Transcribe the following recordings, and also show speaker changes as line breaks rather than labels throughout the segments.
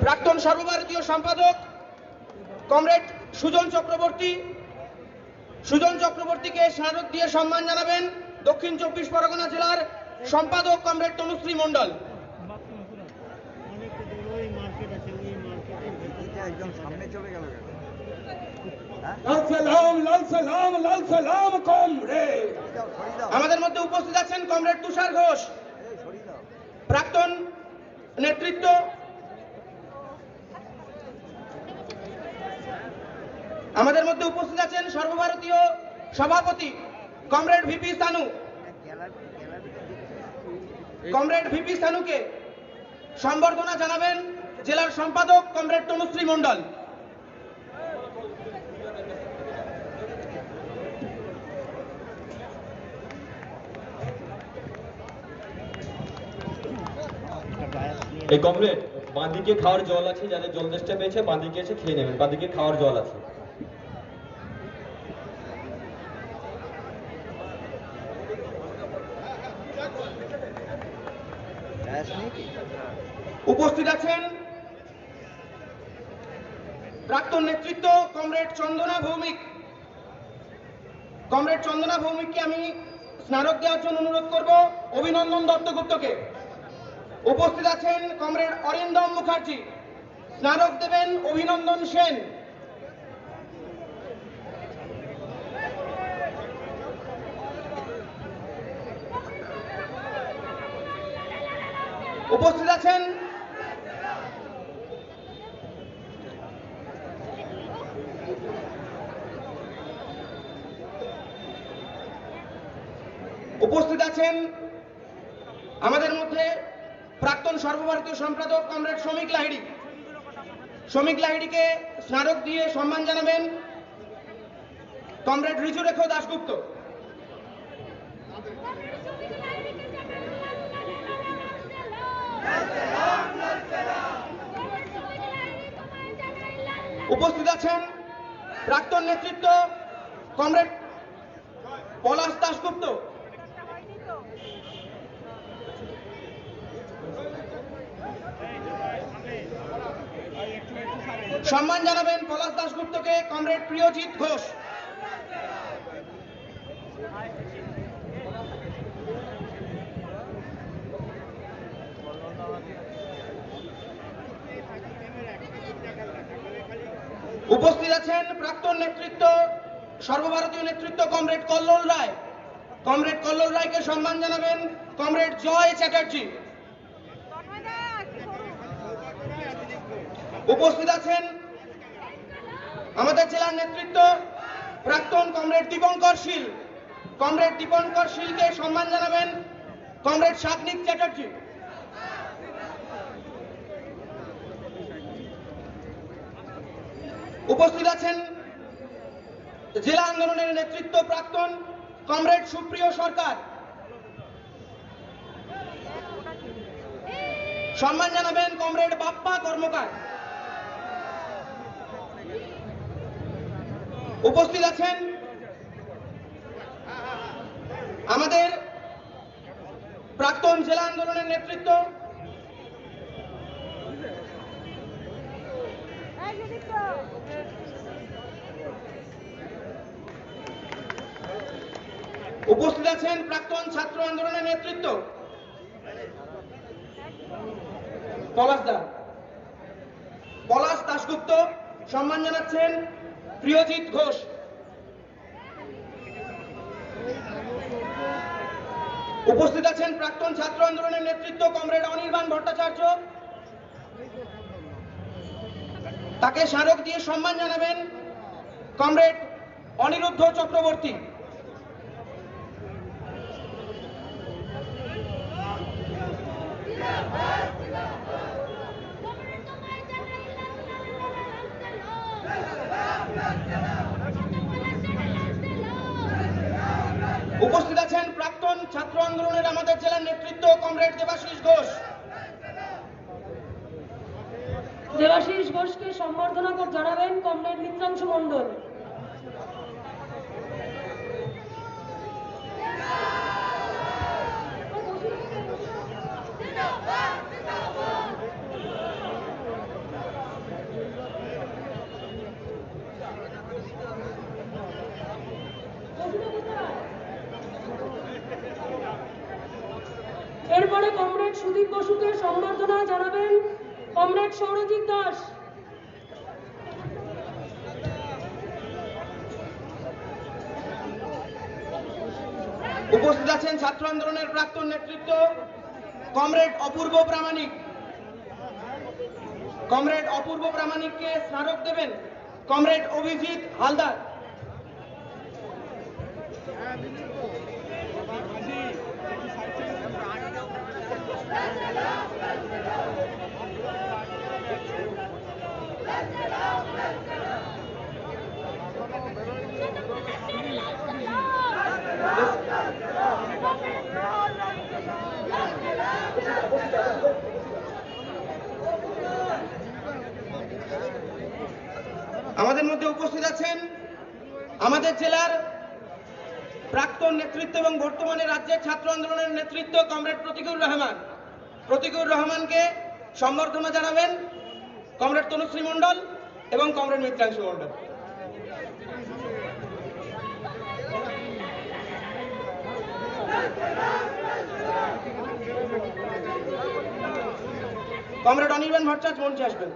প্রাক্তন সর্বভারতীয় সম্পাদক কমরেড সুজন চক্রবর্তীকে স্মারক দিয়ে সম্মান জানাবেন দক্ষিণ 24 পরগনা জেলার সম্পাদক কমরেড তনুশ্রী মণ্ডল।
একদম সামনে চলে গেল।
আমাদের মধ্যে উপস্থিত আছেন কমরেড তুষার ঘোষ, প্রাক্তন নেতৃত্ব। আমাদের মধ্যে উপস্থিত আছেন সর্বভারতীয় সভাপতি comrade V P Sanu. Comrade V P সানুকে সম্বর্ধনা জানাবেন জেলার সম্পাদক কমরেড তনুশ্রী মণ্ডল।
এই কমরেড, বাঁদিকে খাওয়ার জল আছে, যাদের জল তেষ্টা পেয়েছে বাঁদিকে এসে খেয়ে নেবেন, বাঁদিকে খাওয়ার জল আছে।
উপস্থিত আছেন প্রাক্তন নেতৃত্ব কমরেড চন্দনা ভৌমিক। কমরেড চন্দনা ভৌমিককে আমি স্মারক দেওয়ার জন্য অনুরোধ করব অভিনন্দন দত্তগুপ্তকে। উপস্থিত আছেন কমরেড অরিন্দম মুখার্জি, স্মারক দেবেন অভিনন্দন সেন। উপস্থিত আছেন আমাদের মধ্যে প্রাক্তন সর্বভারতীয় সম্পাদক কমরেড শ্রমিক লাহিড়ী। শ্রমিক লাহিড়ীকে স্মারক দিয়ে সম্মান জানাবেন কমরেড ঋজুরেখা দাশগুপ্ত। উপস্থিত আছেন প্রাক্তন নেতৃত্ব কমরেড পলাশ দাশগুপ্ত। সম্মান জানাবেন পলাশ দাশগুপ্তকে কমরেড প্রিয়জিৎ ঘোষ। উপস্থিত আছেন প্রাক্তন নেতৃত্ব সর্বভারতীয় নেতৃত্ব কমরেড কল্লোল রায়। কমরেড কল্লোল রায়কে সম্মান জানাবেন কমরেড জয় চ্যাটার্জি। উপস্থিত আছেন আমাদের জেলার নেতৃত্ব প্রাক্তন কমরেড দীপঙ্কর শীল। কমরেড দীপঙ্কর শীলকে সম্মান জানাবেন কমরেড সাগ্নিক চ্যাটার্জি। উপস্থিত আছেন জেলা আন্দোলনের নেতৃত্ব প্রাক্তন কমরেড সুপ্রিয় সরকার। সম্মান জানাবেন কমরেড বাপ্পা কর্মকার। উপস্থিত আছেন আমাদের প্রাক্তন জেলা আন্দোলনের নেতৃত্ব উপস্থিত আছেন প্রাক্তন ছাত্র আন্দোলনের নেতৃত্ব পলাশ দাশগুপ্ত। সম্মান জানাচ্ছেন প্রিয়জিৎ ঘোষ। উপস্থিত আছেন প্রাক্তন ছাত্র আন্দোলনের নেতৃত্ব কমরেড অনির্বাণ ভট্টাচার্য। তাকে স্মারক দিয়ে সম্মান জানাবেন কমরেড অনিরুদ্ধ চক্রবর্তী। উপস্থিত আছেন প্রাক্তন ছাত্র আন্দোলনের আমাদের জেলার নেতৃত্ব কমরেড দেবাশিস ঘোষ।
দেবাশিস ঘোষকে সম্বর্ধনা জানাবেন কমরেড মিত্রাংশু মণ্ডল। কমরেড সুদীপ বসুকে সম্বর্ধনা জানাবেন কমরেড সৌরজিৎ দাস।
উপস্থিত আছেন ছাত্র আন্দোলনের প্রাক্তন নেতৃত্ব কমরেড অপূর্ব প্রামাণিক। কমরেড অপূর্ব প্রামাণিককে স্মারক দেবেন কমরেড অভিজিৎ হালদার। আমাদের মধ্যে উপস্থিত আছেন আমাদের জেলার প্রাক্তন নেতৃত্ব এবং বর্তমানে রাজ্যের ছাত্র আন্দোলনের নেতৃত্ব কমরেড প্রতীকুর রহমান। প্রতীকুর রহমানকে সম্বর্ধনা জানাবেন কমরেড তনুশ্রী মণ্ডল এবং কমরেড মিত্রাংশু মণ্ডল। কমরেড অনির্বাণ ভট্টাচার্য মঞ্চে আসবেন।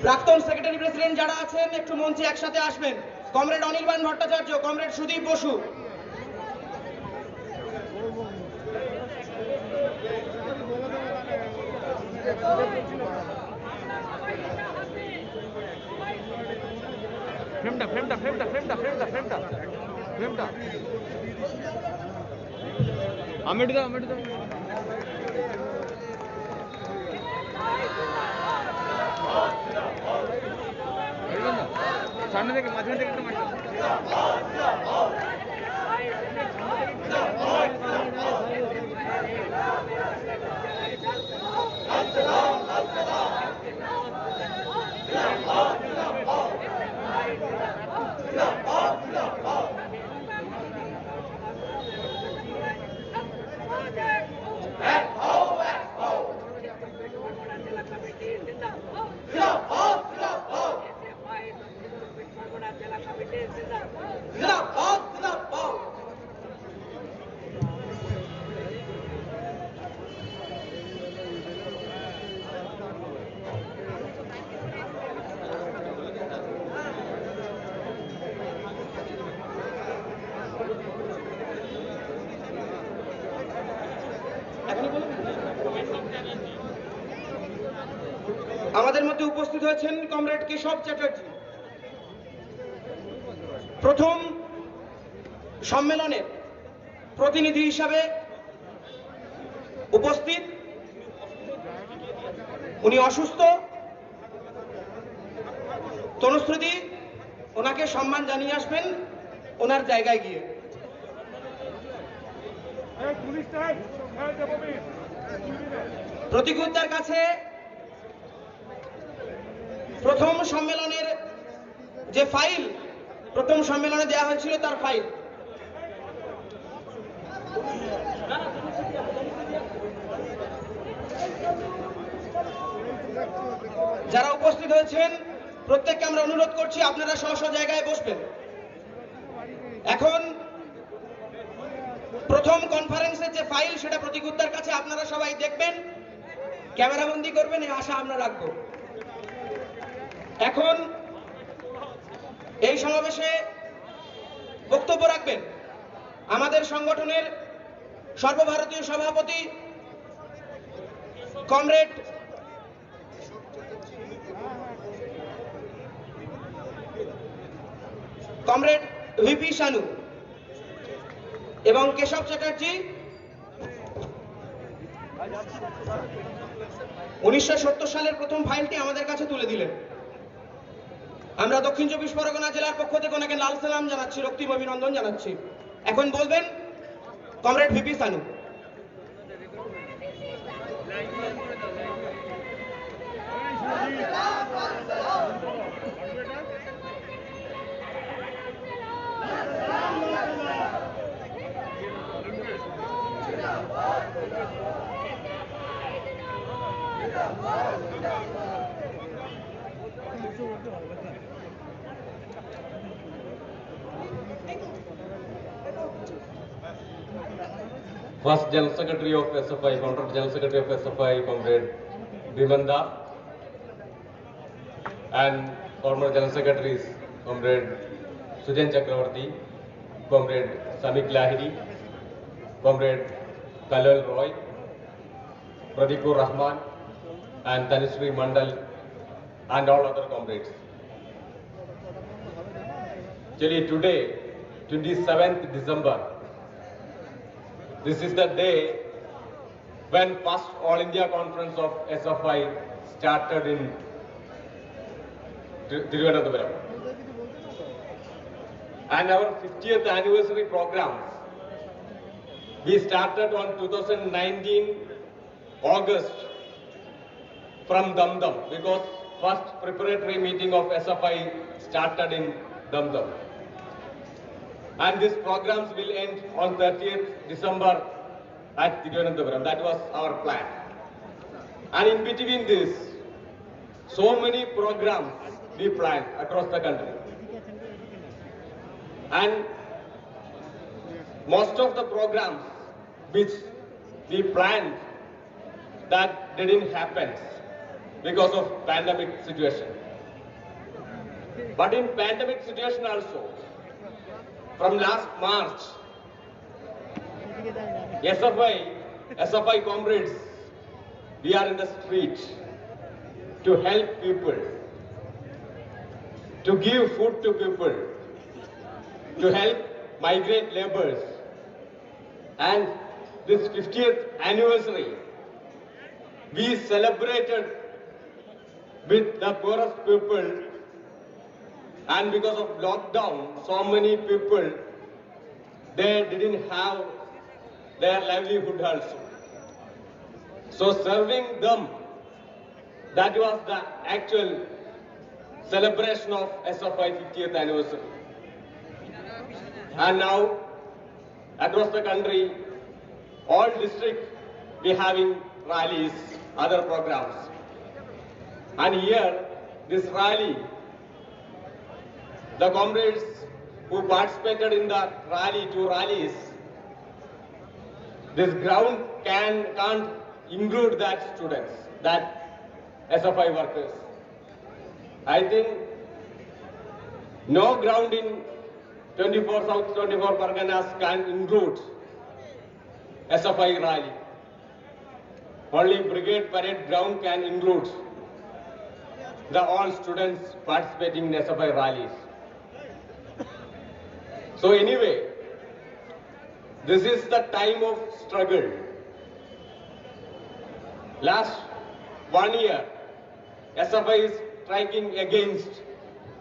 প্রাক্তন সেক্রেটারি প্রেসিডেন্ট যারা আছেন একটু মঞ্চে একসাথে আসবেন। কমরেড অনির্বাণ ভট্টাচার্য, কমরেড সুদীপ বসু,
সামনে থেকে মাঝখান থেকে একটু
আমাদের মধ্যে উপস্থিত হয়েছেন কমরেড কেশব চ্যাটার্জি। প্রথম সম্মেলনের প্রতিনিধি হিসাবে উপস্থিত, উনি অসুস্থ। তনুশ্রী ওনাকে সম্মান জানিয়ে আসবেন ওনার জায়গায় গিয়ে। প্রতিকুদ্দার কাছে প্রথম সম্মেলনের যে ফাইল প্রথম সম্মেলনে দেওয়া হয়েছিল তার ফাইল যারা উপস্থিত হয়েছেন প্রত্যেককে আমরা অনুরোধ করছি আপনারা স্ব স্ব জায়গায় বসবেন। এখন প্রথম কনফারেন্সের যে ফাইল সেটা প্রতিকুদ্দার কাছে আপনারা সবাই দেখবেন, ক্যামেরাবন্দি করবেন, এই আশা আমরা রাখবো। এখন এই সমাবেশে বক্তব্য রাখবেন আমাদের সংগঠনের সর্বভারতীয় সভাপতি কমরেড ভিপি শানু এবং কেশব চ্যাটার্জি 1970 সালের প্রথম ফাইলটি আমাদের কাছে তুলে দিলেন। আমরা দক্ষিণ চব্বিশ পরগনা জেলার পক্ষ থেকে ওনাকে লাল সালাম জানাচ্ছি, রক্তিম অভিনন্দন জানাচ্ছি। এখন বলবেন comrade VP Shanu.
First General Secretary of SFI, Founder General Secretary of SFI, Comrade Bhimanda, and former General Secretaries, Comrade Sujan Chakravarti, Comrade Samik Lahiri, Comrade Kalal Roy, Pradeepur Rahman, and Tanushree Mandal, and all other comrades. Actually, today, 27th December, this is the day when first All India Conference of SFI started in Thiruvananthapuram. And our 50th anniversary program, we started on 2019 August from Damdam, because first preparatory meeting of SFI started in Damdam. And these programs will end on 30th December at Thiruvananthapuram. That was our plan. And in between this, so many programs we planned across the country. And most of the programs which we planned, that didn't happen because of pandemic situation. But in pandemic situation also, from last March, SFI comrades, we are in the street to help people, to give food to people, to help migrant laborers. And this 50th anniversary, we celebrated with the poorest people, and because of lockdown, so many people, they didn't have their livelihood also. So serving them, that was the actual celebration of SFI 50th anniversary. And now, across the country, all districts, we having rallies, other programs. And here, this rally, the comrades who participated in the rally, 2 rallies, this ground can't include that students, that SFI workers. I think no ground in 24 South 24 Parganas can include SFI rally. Only Brigade Parade ground can include the all students participating in SFI rallies. So anyway, this is the time of struggle. Last 1 year, SFI is striking against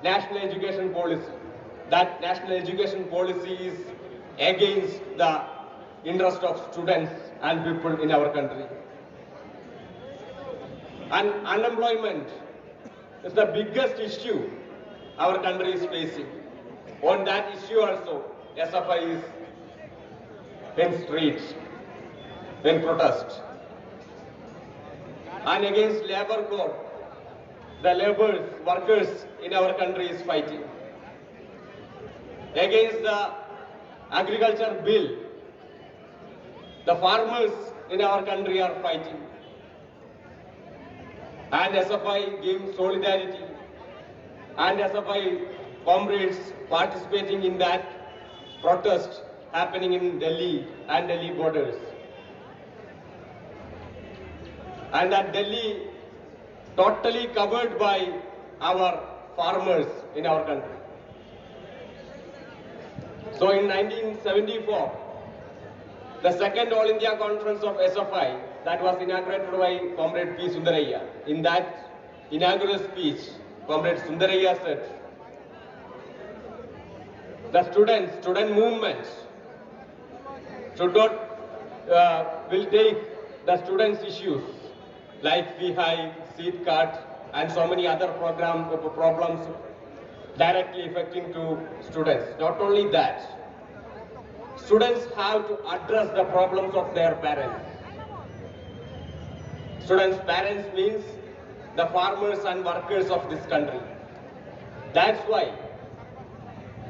national education policy. That national education policy is against the interest of students and people in our country. And unemployment is the biggest issue our country is facing. On that issue also, SFI is in streets, in protest. And against labor code, the laborers, workers in our country is fighting. Against the agriculture bill, the farmers in our country are fighting. And SFI gave solidarity, and SFI comrades participating in that protest happening in Delhi and Delhi borders. And that Delhi totally covered by our farmers in our country. So in 1974, the second All India Conference of SFI, that was inaugurated by Comrade P. Sundaraiah. In that inaugural speech, Comrade Sundaraiah said, the student movement should not, will take the students' issues like fee hike, seat cut, and so many other problems directly affecting to students. Not only that, students have to address the problems of their parents. Students' parents means the farmers and workers of this country. That's why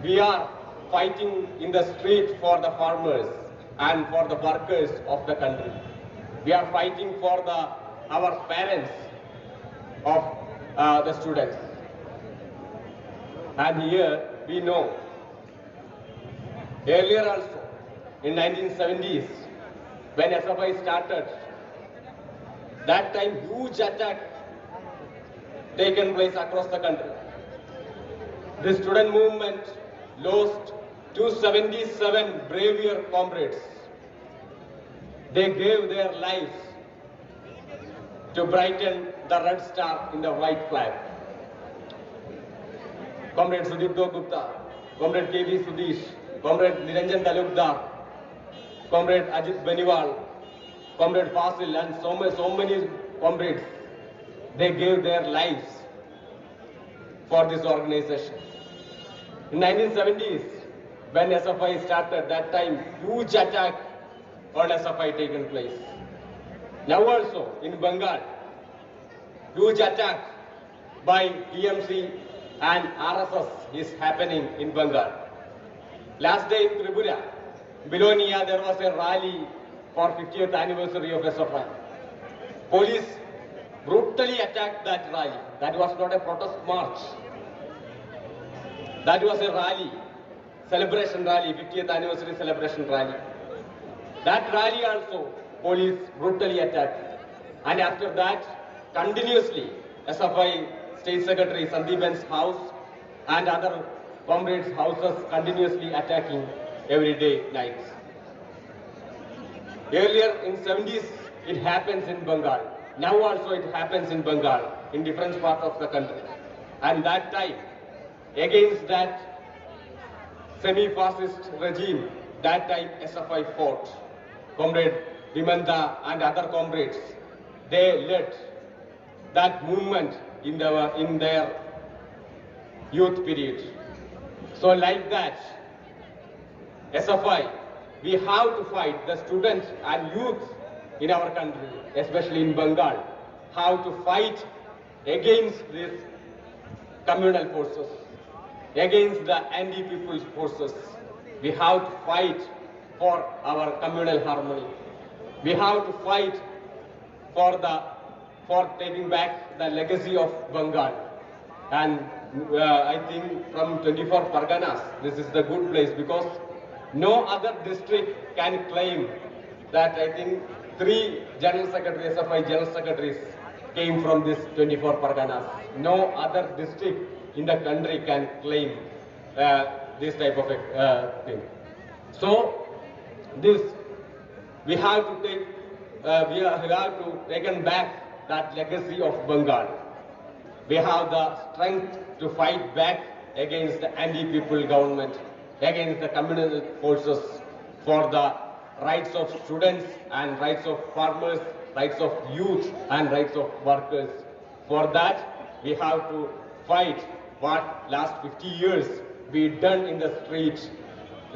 we are fighting in the street for the farmers, and for the workers of the country. We are fighting for our parents of the students. And here we know, earlier also, in 1970s, when SFI started, that time huge attack taken place across the country. The student movement lost 277 braver comrades. They gave their lives to brighten the red star in the white flag. Comrade Sudipto Gupta, Comrade K.V. Sudesh, Comrade Niranjan Talukdar, Comrade Ajit Beniwal, Comrade Fasil, and so many comrades, they gave their lives for this organization. In 1970s, when SFI started, that time huge attack on SFI taken place. Now also in Bengal, huge attack by TMC and RSS is happening in Bengal. Last day in Tripura, Bilonia, there was a rally for 50th anniversary of SFI. Police brutally attacked that rally. That was not a protest march. That was a rally, celebration rally, 50th anniversary celebration rally. That rally also, police brutally attacked. And after that, continuously, SFI State Secretary Sandeepan's house and other comrades' houses continuously attacking every day, nights. Earlier in 70s, it happens in Bengal. Now also it happens in Bengal, in different parts of the country. And that time, against that semi-fascist regime, that time SFI fought. Comrade Vimanta and other comrades, they led that movement in their youth period. So like that, SFI, we have to fight the students and youth in our country, especially in Bengal, how to fight against these communal forces, against the anti-people's forces. We have to fight for our communal harmony. We have to fight for taking back the legacy of Bengal. And I think from 24 Parganas, this is the good place because no other district can claim that. I think 3 general secretaries, SFI general secretaries came from this 24 Parganas. No other district in the country can claim this type of thing. So this we have to take, we have to taken back that legacy of Bengal. We have the strength to fight back against the anti-people government, against the communal forces, for the rights of students and rights of farmers, rights of youth and rights of workers. For that, we have to fight what last 50 years we done in the streets,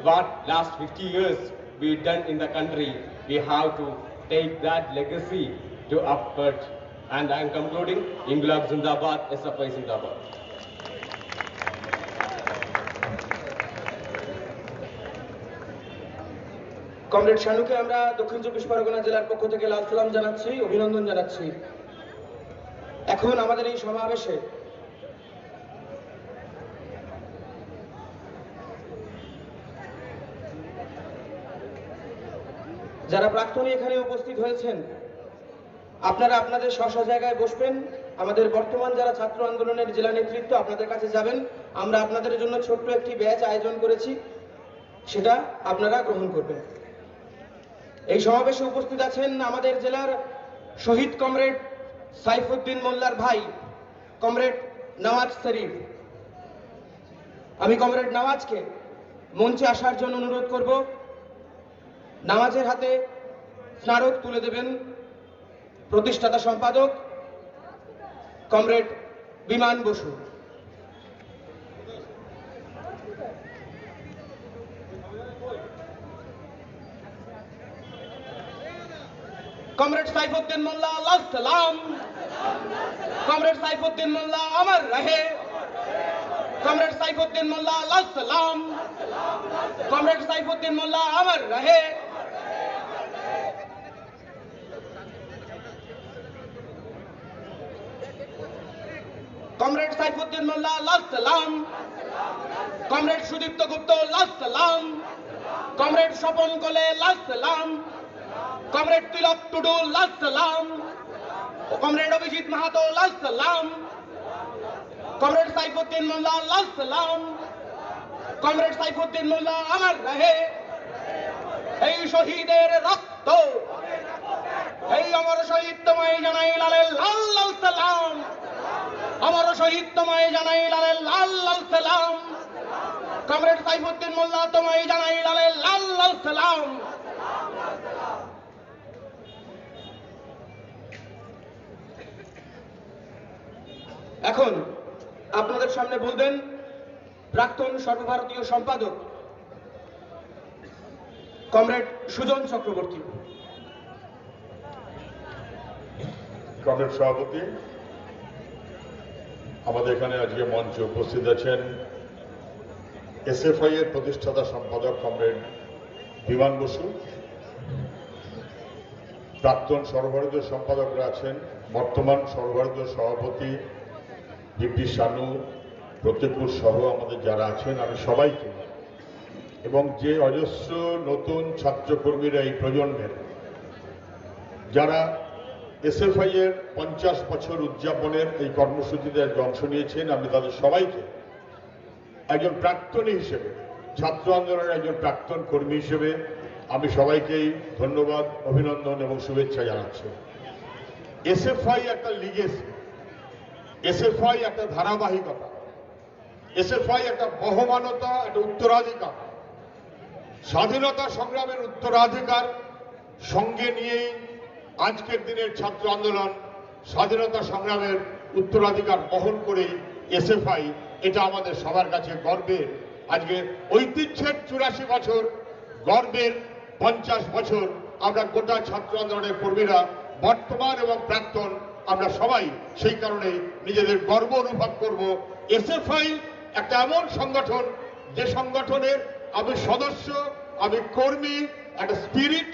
what last 50 years we done in the country. We have to take that legacy to upward. And I am concluding, Inglab Zindabad, SFI Zindabad.
Comrade শানুকে আমরা দক্ষিণ চব্বিশ পরগনা জেলার পক্ষ থেকে লাল সালাম জানাচ্ছি, অভিনন্দন জানাচ্ছি। এখন আমাদের এই সমাবেশে যারা প্রাক্তনী এখানে উপস্থিত হয়েছেন, আপনারা আপনাদের স্ব স্ব জায়গায় বসবেন। আমাদের বর্তমান যারা ছাত্র আন্দোলনের জেলা নেতৃত্ব আপনাদের কাছে যাবেন। আমরা আপনাদের জন্য ছোট্ট একটি ব্যাচ আয়োজন করেছি, সেটা আপনারা গ্রহণ করবেন। এই সমাবেশে উপস্থিত আছেন আমাদের জেলার শহীদ কমরেড সাইফুদ্দিন মোল্লার ভাই কমরেড নওয়াজ শরীফ। আমি কমরেড নওয়াজকে মঞ্চে আসার জন্য অনুরোধ করব। নওয়াজের হাতে স্মারক তুলে দেবেন প্রতিষ্ঠাতা সম্পাদক কমরেড বিমান বসু। कॉमरेड साइफुद्दीन मोल्ला अल्लाह सलाम, कॉमरेड साइफुद्दीन मोल्ला अमर रहे, कॉमरेड साइफुद्दीन मोल्ला अल्लाह सलाम, कॉमरेड साइफुद्दीन मोल्ला अमर रहे, কমরেড সাইফুদ্দিন মোল্লা লাল সালাম, কমরেড সুদীপ্ত গুপ্ত লাল সালাম, কমরেড স্বপন কোলে লাল সালাম, কমরেড তিলক টুডু লাল সালাম, কমরেড অভিজিৎ মাহাতো লাল সালাম, কমরেড সাইফুদ্দিন মোল্লা লাল সালাম, কমরেড সাইফুদ্দিন মোল্লা আমার রহে, এই শহীদের রক্ত, এই অমর শহীদ তোমায় জানাই লালের লাল লাল সালাম, অমর শহীদ তোমায় জানাই লালের লাল লাল সালাম, কমরেড সাইফুদ্দিন মোল্লা তোমায় জানাই লালের লাল লাল সালাম। এখন আপনাদের সামনে বলবেন প্রাক্তন সর্বভারতীয় সম্পাদক কমরেড সুজন চক্রবর্তী।
কমরেড সভাপতি, আমাদের এখানে আজকে মঞ্চে উপস্থিত আছেন এসএফআই এর প্রতিষ্ঠাতা সম্পাদক কমরেড বিমান বসু, প্রাক্তন সর্বভারতীয় সম্পাদকরা আছেন, বর্তমান সর্বভারতীয় সভাপতি ডিপি শানু, প্রত্যেকুর সহ আমাদের যারা আছেন, আমি সবাইকে এবং যে অজস্র নতুন ছাত্রকর্মীরা এই প্রজন্মের যারা এসএফআই এর 50 বছর উদযাপনের এই কর্মসূচিতে অংশ নিয়েছেন, আমি তাদের সবাইকে একজন প্রাক্তনী হিসেবে, ছাত্র আন্দোলনের একজন প্রাক্তন কর্মী হিসেবে আমি সবাইকেই ধন্যবাদ, অভিনন্দন এবং শুভেচ্ছা জানাচ্ছি। এসএফআই একটা লিগেসি, এসএফআই একটা ধারাবাহিকতা, এসএফআই একটা বহমানতা, একটা উত্তরাধিকার, স্বাধীনতা সংগ্রামের উত্তরাধিকার সঙ্গে নিয়েই আজকের দিনের ছাত্র আন্দোলন স্বাধীনতা সংগ্রামের উত্তরাধিকার বহন করেই এসএফআই, এটা আমাদের সবার কাছে গর্বের। আজকে ঐতিহ্যের 84 বছর, গর্বের 50 বছর, আমরা গোটা ছাত্র আন্দোলনের কর্মীরা বর্তমান এবং প্রাক্তন আমরা সবাই সেই কারণে নিজেদের গর্ব অনুভব করব। এসএফআই একটা এমন সংগঠন যে সংগঠনের আমি সদস্য, আমি কর্মী, একটা স্পিরিট,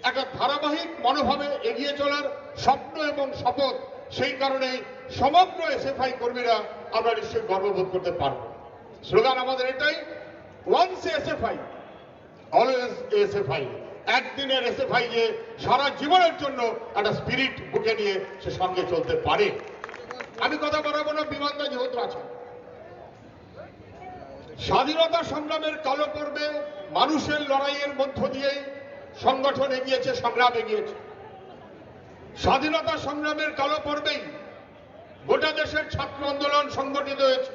একটা ধারাবাহিক মনোভাবে এগিয়ে চলার স্বপ্ন এবং শপথ, সেই কারণে সমগ্র এসএফআই কর্মীরা আমরা নিশ্চয়ই গর্ববোধ করতে পারব। স্লোগান আমাদের এটাই, ওয়ান্স এসএফআই অলওয়েজ এসএফআই। একদিনের এসএফআই যে সারা জীবনের জন্য একটা স্পিরিট বুকে নিয়ে সে সঙ্গে চলতে পারে। আমি কথা বলবো না, বিমানদা যেহেতু আছে, স্বাধীনতা সংগ্রামের কালো পর্বে মানুষের লড়াইয়ের মধ্য দিয়েই সংগঠন এগিয়েছে, সংগ্রাম এগিয়েছে। স্বাধীনতা সংগ্রামের কালো পর্বেই গোটা দেশের ছাত্র আন্দোলন সংগঠিত হয়েছে।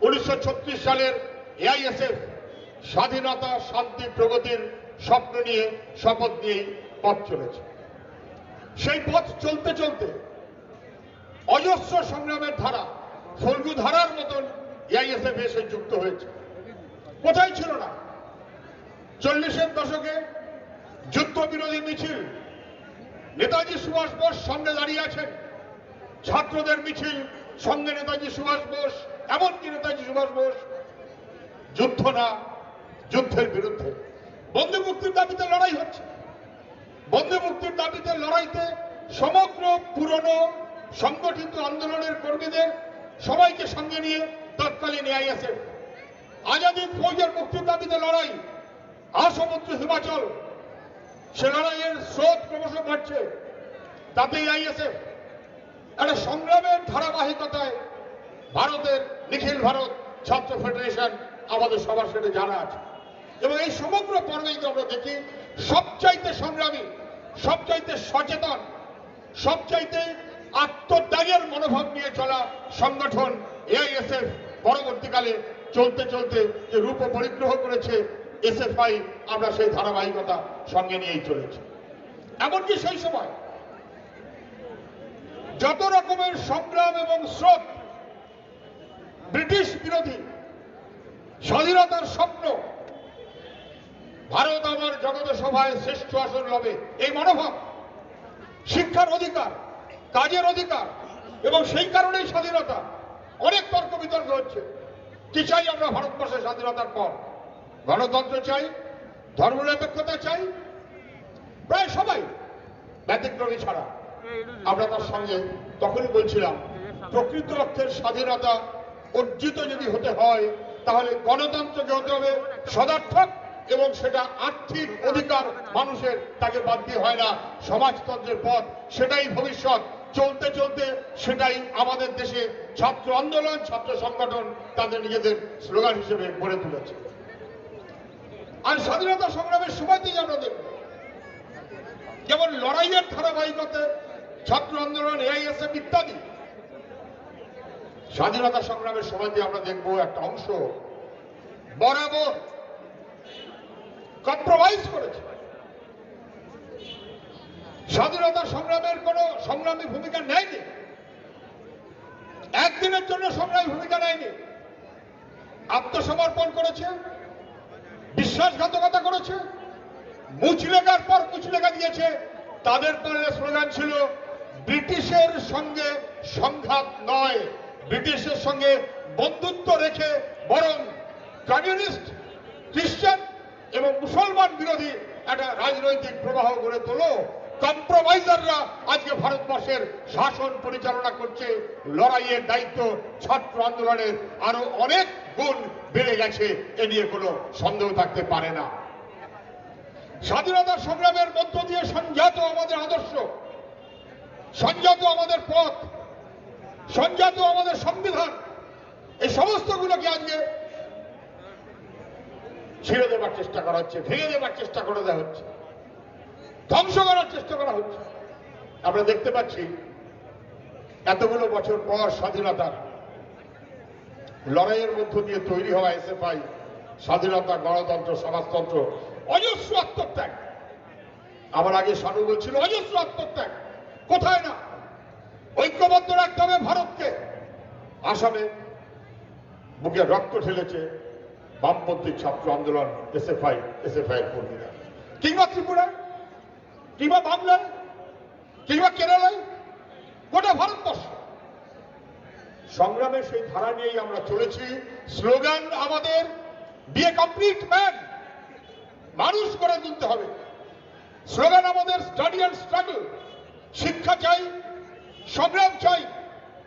1936 সালের এআইএসএফ স্বাধীনতা, শান্তি, প্রগতির স্বপ্ন নিয়ে, শপথ নিয়ে পথ চলেছে। সেই পথ চলতে চলতে অজস্র সংগ্রামের ধারা, ফল্গু ধারার মতন এআইএসএফ এসে যুক্ত হয়েছে। কোথায় ছিল না? 40-এর দশকে যুদ্ধ বিরোধী মিছিল, নেতাজি সুভাষ বোস সামনে দাঁড়িয়ে আছেন, ছাত্রদের মিছিল, সঙ্গে নেতাজি সুভাষ বোস, এমনকি নেতাজি সুভাষ বোস যুদ্ধ না, যুদ্ধের বিরুদ্ধে বন্দে মুক্তির দাবিতে লড়াই হচ্ছে। বন্দে মুক্তির দাবিতে লড়াইতে সমগ্র পুরনো সংগঠিত আন্দোলনের কর্মীদের সবাইকে সঙ্গে নিয়ে তৎকালীন এআইএসএফ, আজাদি ফৌজের মুক্তির দাবিতে লড়াই, আসমুদ্র হিমাচল, সে লড়াইয়ের স্রোত ক্রমশ বাড়ছে, তাতে এআইএসএফ একটা সংগ্রামের ধারাবাহিকতায় ভারতের নিখিল ভারত ছাত্র ফেডারেশন আমাদের সবার সাথে জানা আছে। এবং এই সমগ্র পর্বেই আমরা দেখি সবচাইতে সংগ্রামী, সবচাইতে সচেতন, সবচাইতে আত্মত্যাগের মনোভাব নিয়ে চলা সংগঠন এআইএসএফ পরবর্তীকালে চলতে চলতে যে রূপ পরিগ্রহ করেছে এসএফআই, আমরা সেই ধারাবাহিকতা সঙ্গে নিয়েই চলেছি। এমনকি সেই সময় যত রকমের সংগ্রাম এবং স্রোত, ব্রিটিশ বিরোধী স্বাধীনতার স্বপ্ন, ভারত আমার জগত সভায় শ্রেষ্ঠ আসন লবে, এই মনোভাব, শিক্ষার অধিকার, কাজের অধিকার, এবং সেই কারণেই স্বাধীনতা। অনেক তর্ক বিতর্ক হচ্ছে, কি চাই আমরা ভারতবর্ষের স্বাধীনতার পর? গণতন্ত্র চাই, ধর্মনিরপেক্ষতা চাই, প্রায় সবাই ব্যতিক্রমী ছাড়া। আমরা তার সঙ্গে তখনই বলছিলাম প্রকৃত অর্থের স্বাধীনতা অর্জিত যদি হতে হয় তাহলে গণতন্ত্রকে হতে হবে সদার্থক, এবং সেটা আর্থিক অধিকার মানুষের, তাকে বাদ দিয়ে হয় না। সমাজতন্ত্রের পথ, সেটাই ভবিষ্যৎ। চলতে চলতে সেটাই আমাদের দেশে ছাত্র আন্দোলন, ছাত্র সংগঠন তাদের নিজেদের স্লোগান হিসেবে গড়ে তুলেছে। আর স্বাধীনতা সংগ্রামের সময়তেই আমরা দেখব যেমন লড়াইয়ের ধারাবাহিকতা, ছাত্র আন্দোলন, এআইএসএফ ইত্যাদি। স্বাধীনতা সংগ্রামের সময়তে আমরা দেখব একটা অংশ বরাবর কম্প্রোমাইজ করেছে, স্বাধীনতা সংগ্রামের কোন সংগ্রামী ভূমিকা নেয়নি, একদিনের জন্য সংগ্রামী ভূমিকা নেয়নি, আত্মসমর্পণ করেছে, বিশ্বাসঘাতকতা করেছে, মুচলেখার পর কুচলেখা দিয়েছে। তাদের পরে স্লোগান ছিল ব্রিটিশের সঙ্গে সংঘাত নয়, ব্রিটিশের সঙ্গে বন্ধুত্ব রেখে বরং কমিউনিস্ট, খ্রিস্টান এবং মুসলমান বিরোধী একটা রাজনৈতিক প্রবাহ গড়ে তোলো। কম্প্রোমাইজাররা আজকে ভারতবর্ষের শাসন পরিচালনা করছে। লড়াইয়ের দায়িত্ব ছাত্র আন্দোলনের আরো অনেক গুণ বেড়ে গেছে, এ নিয়ে কোনো সন্দেহ থাকতে পারে না। স্বাধীনতা সংগ্রামের মধ্য দিয়ে সংজাত আমাদের আদর্শ, সংজাত আমাদের পথ, সংজাত আমাদের সংবিধান, এই সমস্তগুলোকে আজকে ছিঁড়ে দেবার চেষ্টা করা হচ্ছে, ভেঙে দেবার চেষ্টা করে দেওয়া হচ্ছে, ধ্বংস করার চেষ্টা করা হচ্ছে। আমরা দেখতে পাচ্ছি এতগুলো বছর পর স্বাধীনতার লড়াইয়ের মধ্য দিয়ে তৈরি হওয়া এসএফআই, স্বাধীনতা, গণতন্ত্র, সমাজতন্ত্র, অজস্র আত্মত্যাগ। আমার আগে শানু বলছিল অজস্র আত্মত্যাগ, কোথায় না ঐক্যবদ্ধ রাখতে হবে ভারতকে। আসামে বুকে রক্ত ঢেলেছে বামপন্থী ছাত্র আন্দোলন, এসএফআই এর কর্মীরা, কিংবা ত্রিপুরায়, কিংবা বাংলায়, কিংবা কেরালায়, গোটা ভারতবর্ষ সংগ্রামের সেই ধারা নিয়েই আমরা চলেছি। স্লোগান আমাদের বি এ কমপ্লিট ম্যান, মানুষ করে তুলতে হবে। স্লোগান আমাদের স্টাডি অ্যান্ড স্ট্রাগল, শিক্ষা চাই, সংগ্রাম চাই,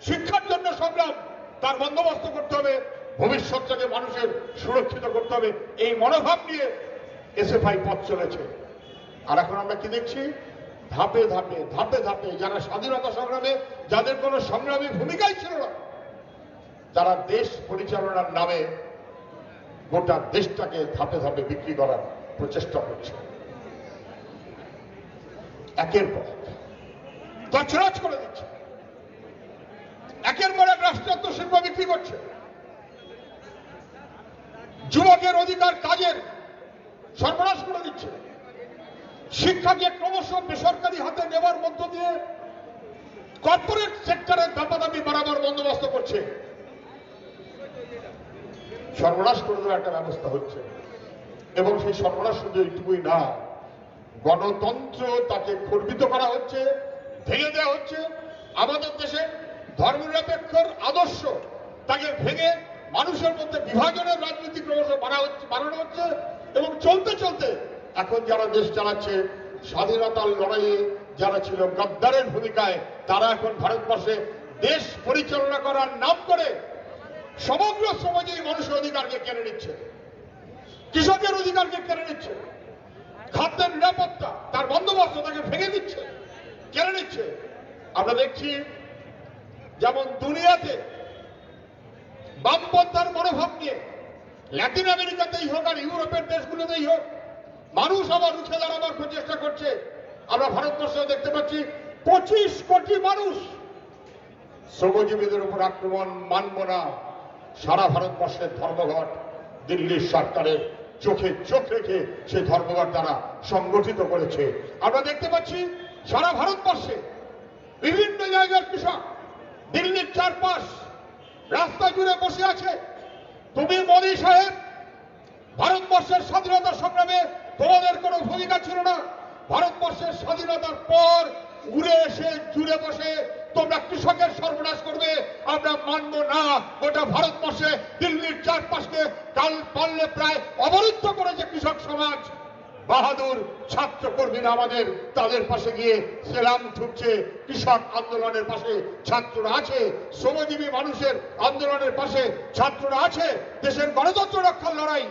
শিক্ষার জন্য সংগ্রাম, তার বন্দোবস্ত করতে হবে, ভবিষ্যৎটাকে মানুষের সুরক্ষিত করতে হবে। এই মনোভাব নিয়ে এসএফআই পথ চলেছে। আর এখন আমরা কি দেখছি, ধাপে ধাপে ধাপে ধাপে যারা স্বাধীনতা সংগ্রামে, যাদের কোনো সংগ্রামী ভূমিকাই ছিল না, তারা দেশ পরিচালনার নামে গোটা দেশটাকে ধাপে ধাপে বিক্রি করার প্রচেষ্টা করছে। একের পর তছনছ করে দিচ্ছে, একের পর এক রাষ্ট্রায়ত্ত শিল্প বিক্রি করছে, যুবকের অধিকার কাজের সর্বনাশ করে দিচ্ছে, শিক্ষাকে ক্রমশ বেসরকারি হাতে নেওয়ার মধ্য দিয়ে কর্পোরেট সেক্টরের দাপাদাপি বাড়াবার বন্দোবস্ত করছে, সর্বনাশ করে দেওয়ার একটা ব্যবস্থা হচ্ছে। এবং সেই সর্বনাশ শুধু এইটুকুই না, গণতন্ত্র তাকে খর্বিত করা হচ্ছে, ভেঙে দেওয়া হচ্ছে। আমাদের দেশে ধর্মনিরপেক্ষর আদর্শ তাকে ভেঙে মানুষের মধ্যে বিভাজনের রাজনীতি ক্রমশ বাড়ানো হচ্ছে। এবং চলতে চলতে এখন যারা দেশ চালাচ্ছে, স্বাধীনতার লড়াইয়ে যারা ছিল গদ্দারের ভূমিকায়, তারা এখন ভারতবর্ষে দেশ পরিচালনা করার নাম করে সমগ্র সমাজেই মানুষের অধিকারকে কেড়ে নিচ্ছে, কৃষকের অধিকারকে কেড়ে নিচ্ছে, খাদ্যের নিরাপত্তা, তার বন্দোবস্ত তাকে ভেঙে দিচ্ছে, কেড়ে নিচ্ছে। আমরা দেখছি যেমন দুনিয়াতে বামপন্থার মনোভাব নিয়ে ল্যাটিন আমেরিকাতেই হোক আর ইউরোপের দেশগুলোতেই হোক মানুষ আবার রুখে দাঁড়াবার প্রচেষ্টা করছে। আমরা ভারতবর্ষে দেখতে পাচ্ছি 25 কোটি মানুষ শ্রমজীবীদের উপর আক্রমণ মানব না। সারা ভারতবর্ষের ধর্মঘট দিল্লির সরকারের চোখে চোখ রেখে সেই ধর্মঘট তারা সংগঠিত করেছে। আমরা দেখতে পাচ্ছি সারা ভারতবর্ষে বিভিন্ন জায়গার কৃষক দিল্লির চারপাশ রাস্তা জুড়ে বসে আছে। তুমি মোদী সাহেব, ভারতবর্ষের স্বাধীনতা সংগ্রামে তোমাদের কোনো ভূমিকা ছিল না। ভারতবর্ষের স্বাধীনতার পর উড়ে এসে জুড়ে বসে তোমরা কৃষকের সর্বনাশ করবে, আমরা মানব না। গোটা ভারতবর্ষে দিল্লির চারপাশকে কাল পারলে প্রায় অবরুদ্ধ করেছে কৃষক সমাজ। বাহাদুর ছাত্র কর্মীরা আমাদের তাদের পাশে গিয়ে সেলাম ঠুকছে। কৃষক আন্দোলনের পাশে ছাত্ররা আছে, শ্রমজীবী মানুষের আন্দোলনের পাশে ছাত্ররা আছে। দেশের গণতন্ত্র রক্ষার লড়াই,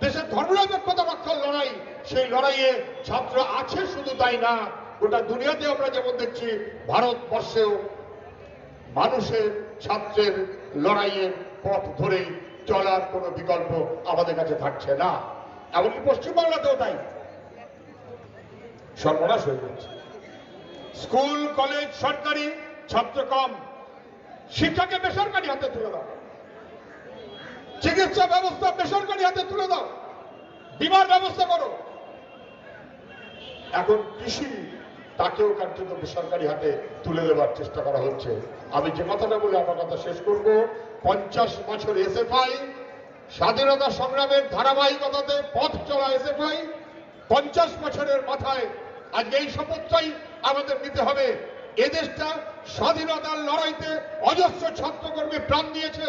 দেশের ধর্মনিরপেক্ষতা রক্ষার লড়াই, সেই লড়াইয়ে ছাত্র আছে। শুধু তাই না, গোটা দুনিয়াতে আমরা যেমন দেখছি, ভারতবর্ষেও মানুষের ছাত্রের লড়াইয়ের পথ ধরেই চলার কোনো বিকল্প আমাদের কাছে থাকছে না। এমনকি পশ্চিমবাংলাতেও তাই। সর্বনাশ হয়ে যাচ্ছে। স্কুল কলেজ সরকারি, ছাত্র কম। শিক্ষাকে বেসরকারি হাতে তুলে দাও, চিকিৎসা ব্যবস্থা বেসরকারি হাতে তুলে দাও, বিমার ব্যবস্থা করো। এখন কৃষি, তাকেও কার্যত বেসরকারি হাতে তুলে দেওয়ার চেষ্টা করা হচ্ছে। আমি যে কথাটা বলে আমার কথা শেষ করব, 50 বছর এসএফআই, স্বাধীনতা সংগ্রামের ধারাবাহিকতাতে পথ চলা এসএফআই, 50 বছরের মাথায় আজকে এই শপথটাই আমাদের নিতে হবে। এদেশটা স্বাধীনতার লড়াইতে অজস্র ছাত্রকর্মী প্রাণ দিয়েছে,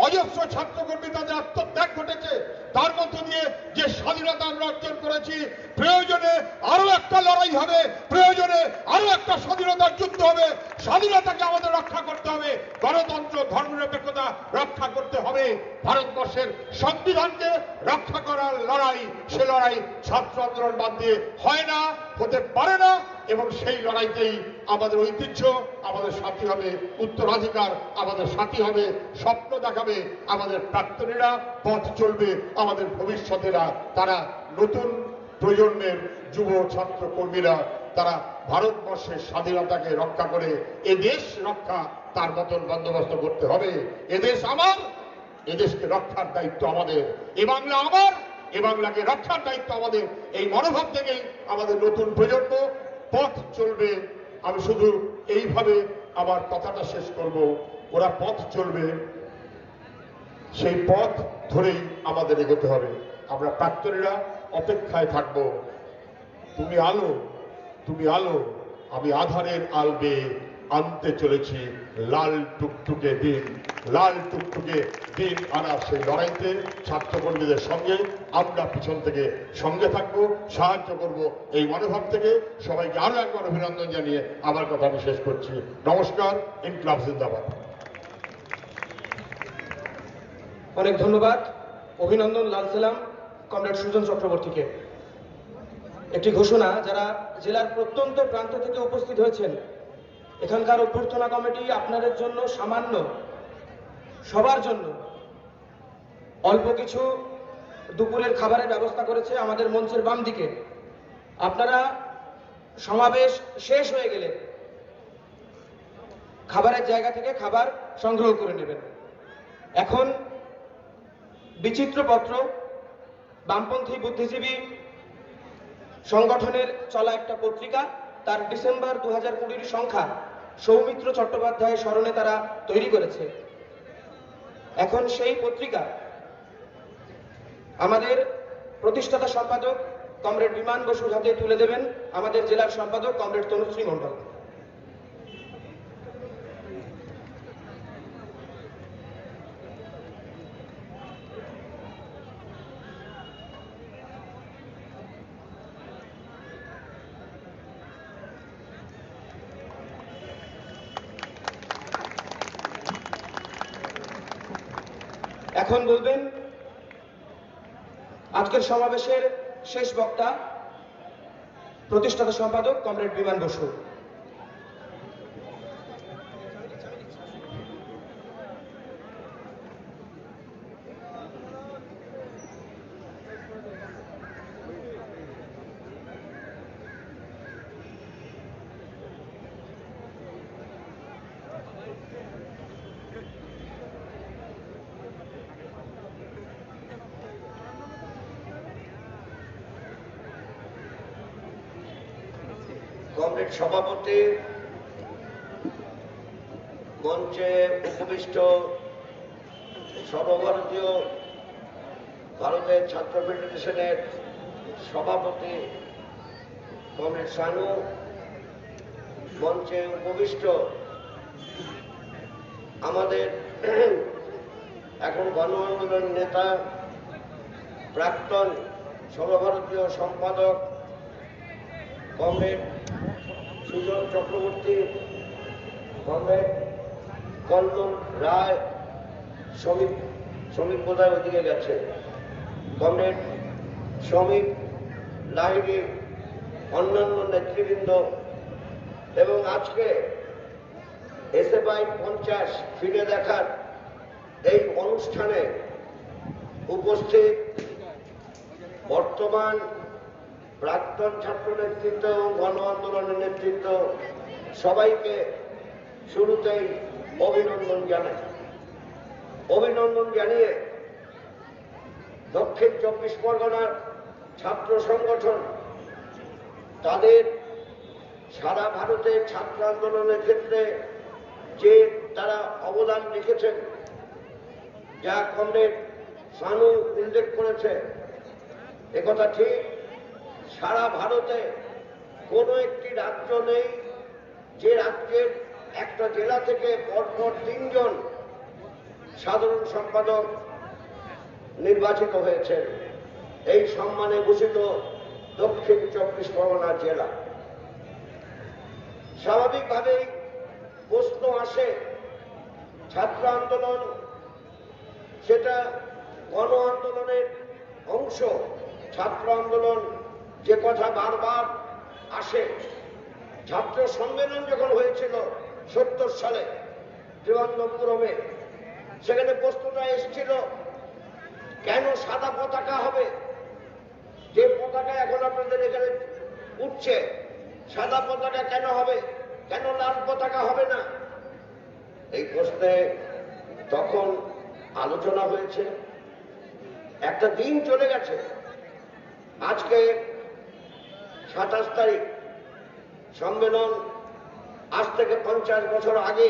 অজস্র ছাত্রকর্মী তাদের আত্মত্যাগ ঘটেছে। তার মধ্য দিয়ে যে স্বাধীনতা আমরা অর্জন করেছি, প্রয়োজনে আরো একটা লড়াই হবে, প্রয়োজনে আরো একটা স্বাধীনতার যুদ্ধ হবে। স্বাধীনতাকে আমাদের রক্ষা করতে হবে, গণতন্ত্র ধর্মনিরপেক্ষতা রক্ষা করতে হবে। ভারতবর্ষের সংবিধানকে রক্ষা করার লড়াই, সে লড়াই ছাত্র আন্দোলন বাদ দিয়ে হয় না, হতে পারে না। এবং সেই লড়াইতেই আমাদের ঐতিহ্য আমাদের সাথী হবে, উত্তরাধিকার আমাদের সাথী হবে, স্বপ্ন দেখাবে আমাদের প্রাক্তনীরা, পথ চলবে আমাদের ভবিষ্যতেরা। তারা নতুন প্রজন্মের যুব ছাত্র কর্মীরা, তারা ভারতবর্ষের স্বাধীনতাকে রক্ষা করে এ দেশ রক্ষা তার মতন বন্দোবস্ত করতে হবে। এদেশ আমার, এদেশকে রক্ষার দায়িত্ব আমাদের। এ বাংলা আমার, এ বাংলাকে রক্ষার দায়িত্ব আমাদের। এই মনোভাব থেকেই আমাদের নতুন প্রজন্ম পথ চলবে। আমি শুধু এইভাবে আমার কথাটা শেষ করব, ওরা পথ চলবে, সেই পথ ধরেই আমাদের এগোতে হবে। আমরা প্রাক্তনীরা অপেক্ষায় থাকবো। তুমি আলো, তুমি আলো, আমি আধারের আলবে আনতে চলেছি লাল টুকটুকে দিন। লাল টুকটুকে দিন আনার সেই লড়াইতে ছাত্রকর্মীদের সঙ্গে আমরা পিছন থেকে সঙ্গে থাকবো, সাহায্য করব। এই মনোভাব থেকে সবাইকে আরো একবার অভিনন্দন জানিয়ে আমার কথা আমি শেষ করছি। নমস্কার। ইনকলাব জিন্দাবাদ।
অনেক ধন্যবাদ, অভিনন্দন, লাল সালাম কমরেড সুজন চক্রবর্তীকে। একটি ঘোষণা, যারা জেলার প্রত্যন্ত প্রান্ত থেকে উপস্থিত হয়েছেন, এখানকার অভ্যর্থনা কমিটি আপনাদের জন্য সামান্য, সবার জন্য অল্প কিছু দুপুরের খাবারের ব্যবস্থা করেছে আমাদের মঞ্চের বাম দিকে। আপনারা সমাবেশ শেষ হয়ে গেলে খাবারের জায়গা থেকে খাবার সংগ্রহ করে নেবেন। এখন বিচিত্র পত্র, বামপন্থী বুদ্ধিজীবী সংগঠনের চলা একটা পত্রিকা, তার ডিসেম্বর 2020 সংখ্যা সৌমিত্র চট্টোপাধ্যায়ের স্মরণে তারা তৈরি করেছে। এখন সেই পত্রিকা আমাদের প্রতিষ্ঠাতা সম্পাদক কমরেড বিমান বসুর হাতে তুলে দেবেন আমাদের জেলার সম্পাদক কমরেড তনুশ্রী মণ্ডল। এখন বলবেন আজকের সমাবেশের শেষ বক্তা প্রতিষ্ঠাতা সম্পাদক কমরেড বিমান বসু।
কমরেড সভাপতি, মঞ্চে উপবিষ্ট সর্বভারতীয় ভারতের ছাত্র ফেডারেশনের সভাপতি কমরেড শানু, মঞ্চে উপবিষ্ট আমাদের এখন গণ আন্দোলন নেতা প্রাক্তন সর্বভারতীয় সম্পাদক কমরেড সুজন চক্রবর্তী, কমরেড কল্লোল রায়, শ্রমিক বোধহয় ওদিকে গেছে, কমরেড শ্রমিক লাহিড়ী, অন্যান্য নেতৃবৃন্দ এবং আজকে এসএফআই 50 ফিরে দেখার এই অনুষ্ঠানে উপস্থিত বর্তমান প্রাক্তন ছাত্র নেতৃত্ব এবং গণ আন্দোলনের নেতৃত্ব সবাইকে শুরুতেই অভিনন্দন জানাই। অভিনন্দন জানিয়ে দক্ষিণ 24 পরগনার ছাত্র সংগঠন তাদের সারা ভারতের ছাত্র আন্দোলনের ক্ষেত্রে যে তারা অবদান রেখেছেন, যা কমরেড সানু উল্লেখ করেছে, একথা ঠিক। সারা ভারতে কোনো একটি রাজ্য নেই যে রাজ্যের একটা জেলা থেকে পরপর 3 জন সাধারণ সম্পাদক নির্বাচিত হয়েছেন। এই সম্মানে ভূষিত দক্ষিণ 24 পরগনা জেলা। স্বাভাবিকভাবেই প্রশ্ন আসে, ছাত্র আন্দোলন সেটা গণ আন্দোলনের অংশ। ছাত্র আন্দোলন যে কথা বারবার আসে, ছাত্র সম্মেলন যখন হয়েছিল 70 সালে ত্রিবন্ধপুরমে, সেখানে প্রশ্নটা এসেছিল কেন সাদা পতাকা হবে? যে পতাকা এখন আপনাদের এখানে উঠছে, সাদা পতাকা কেন হবে, কেন লাল পতাকা হবে না? এই প্রশ্নে তখন আলোচনা হয়েছে। একটা দিন চলে গেছে, আজকে 27 তারিখ সম্মেলন। আজ থেকে 50 বছর আগে,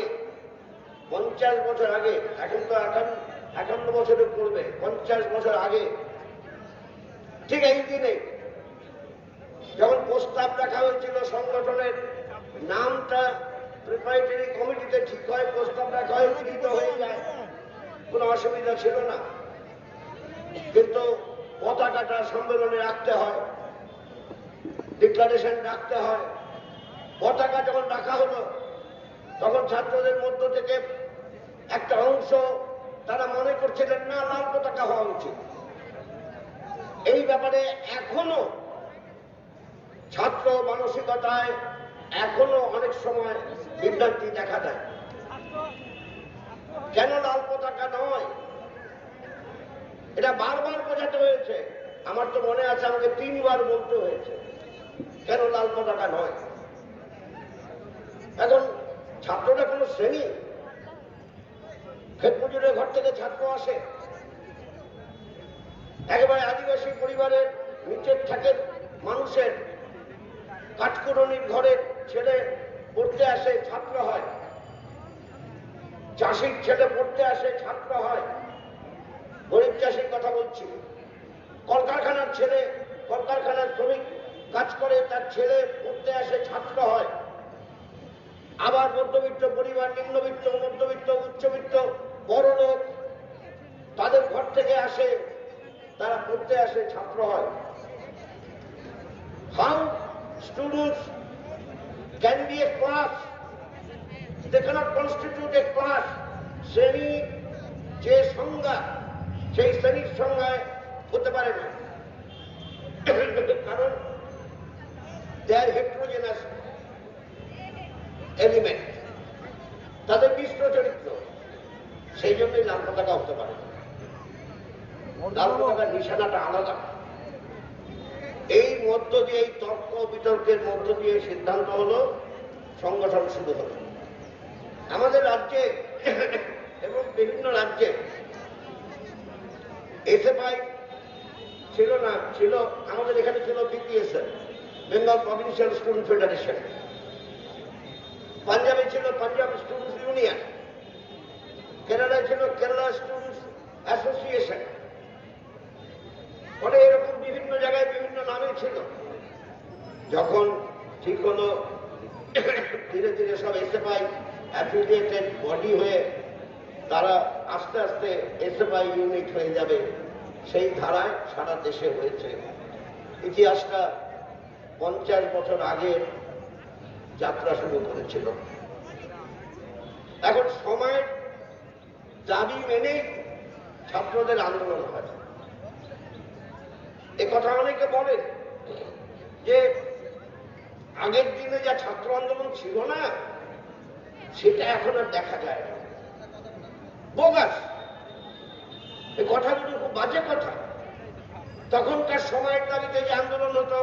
50 বছর আগে, এখন তো 51 বছরে পড়বে, 50 বছর আগে ঠিক এই দিনে যখন প্রস্তাব রাখা হয়েছিল, সংগঠনের নামটা প্রিপারেটরি কমিটিতে ঠিক হয়, প্রস্তাব রাখা হয়, গৃহীত হয়ে যায়, কোনো অসুবিধা ছিল না। কিন্তু পতাকাটা সম্মেলনে রাখতে হয়, ডিক্লারেশন রাখতে হয়। পতাকা যখন রাখা হলো, তখন ছাত্রদের মধ্য থেকে একটা অংশ তারা মনে করছিলেন না, লাল পতাকা হওয়া উচিত। এই ব্যাপারে এখনো ছাত্র মানসিকতায় এখনো অনেক সময় বিভ্রান্তি দেখা দেয়। কেন লাল পতাকা নয়, এটা বারবার বোঝাতে হয়েছে। আমার তো মনে আছে আমাকে 3 বার বলতে হয়েছে কেন লাল পতাকা নয়। এখন ছাত্রটা কোনো শ্রেণী, ক্ষেতমজুরের ঘর থেকে ছাত্র আসে, একেবারে আদিবাসী পরিবারের নিচের থাকের মানুষের কাঠকুড়নির ঘরের ছেলে পড়তে আসে, ছাত্র হয়। চাষির ছেলে পড়তে আসে, ছাত্র হয়। গরিব চাষির কথা বলছি। কলকারখানার ছেলে, কলকারখানার শ্রমিক কাজ করে, তার ছেলে পড়তে আসে, ছাত্র হয়। আবার মধ্যবিত্ত পরিবার, নিম্নবিত্ত, মধ্যবিত্ত, উচ্চবিত্ত, বড় লোক, তাদের ঘর থেকে আসে, তারা পড়তে আসে, ছাত্র হয়। How students can be a class, they cannot constitute a class. শ্রেণী যে সংজ্ঞা, সেই শ্রেণীর সংজ্ঞায় হতে পারে না, কারণ they are heterogeneous এলিমেন্ট, তাদের মিশ্র চরিত্র। সেই জন্যই লাল পতাকা হতে পারে না। লাল পতাকার নিশানাটা আলাদা। এই মধ্য দিয়ে, এই তর্ক বিতর্কের মধ্য দিয়ে সিদ্ধান্ত হলো, সংগঠন শুরু হলো। আমাদের রাজ্যে এবং বিভিন্ন রাজ্যে এসএফআই ছিল না, ছিল আমাদের এখানে ছিল বিপিএসএল, বেঙ্গল প্রভিন্সিয়াল স্টুডেন্ট ফেডারেশন। পাঞ্জাবে ছিল পাঞ্জাব স্টুডেন্টস ইউনিয়ন, কেরালায় ছিল কেরালা স্টুডেন্টস অ্যাসোসিয়েশন। পরে এরকম বিভিন্ন জায়গায় বিভিন্ন নামে ছিল। যখন ঠিক হলো, ধীরে ধীরে সব এসএফআই অ্যাফিলিয়েটেড বডি হয়ে তারা আস্তে আস্তে এসএফআই ইউনিট হয়ে যাবে, সেই ধারায় সারা দেশে হয়েছে। ইতিহাসটা 50 বছর আগে যাত্রা শুরু করেছিল। এখন সময়ের দাবি মেনেই ছাত্রদের আন্দোলন হয়। এ কথা অনেকে বলেন যে আগের দিনে যা ছাত্র আন্দোলন ছিল না, সেটা এখন আর দেখা যায় না। বোগাস, এই কথাগুলো খুব বাজে কথা। তখনকার সময়ের দাবিতে যে আন্দোলন হতো,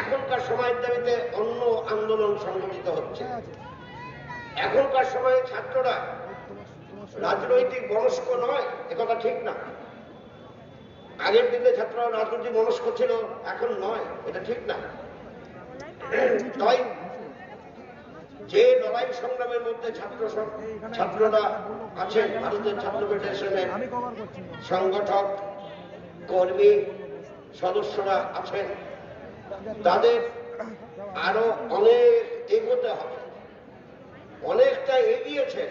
এখনকার সময়ের দাবিতে অন্য আন্দোলন সংগঠিত হচ্ছে। এখনকার সময়ে ছাত্ররা রাজনৈতিক মনস্ক নয়, একথা ঠিক না। আগের দিনে ছাত্ররা রাজনৈতিক মনস্ক ছিল, এখন নয়, এটা ঠিক না। তাই যে লড়াই সংগ্রামের মধ্যে ছাত্ররা আছেন, ভারতের ছাত্র ফেডারেশনের সংগঠক, কর্মী, সদস্যরা আছেন, তাদের আরো অনেক এগোতে হবে। অনেকটা এগিয়েছে,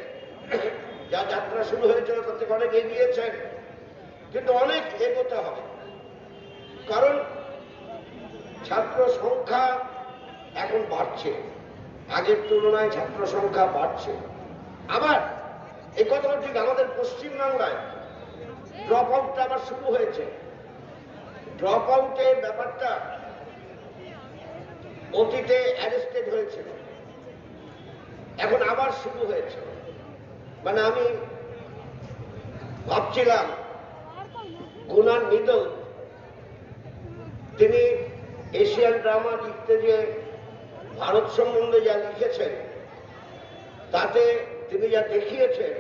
যা যাত্রা শুরু হয়েছিল তার থেকে অনেক এগিয়েছেন, কিন্তু অনেক এগোতে হবে। কারণ ছাত্র সংখ্যা এখন বাড়ছে, আগের তুলনায় ছাত্র সংখ্যা বাড়ছে। আবার এই কথাটা ঠিক, আমাদের পশ্চিমবাংলায় ড্রপ আউটটা আবার শুরু হয়েছে। ড্রপ আউটের ব্যাপারটা অতীতে অ্যারেস্টেড হয়েছিল, এখন আবার শুরু হয়েছে। মানে আমি ভাবছিলাম গুনার নিদল তিনি এশিয়ান ড্রামা লিখতে যে ভারত সম্বন্ধে যা লিখেছেন, তাতে তিনি যা দেখিয়েছেন,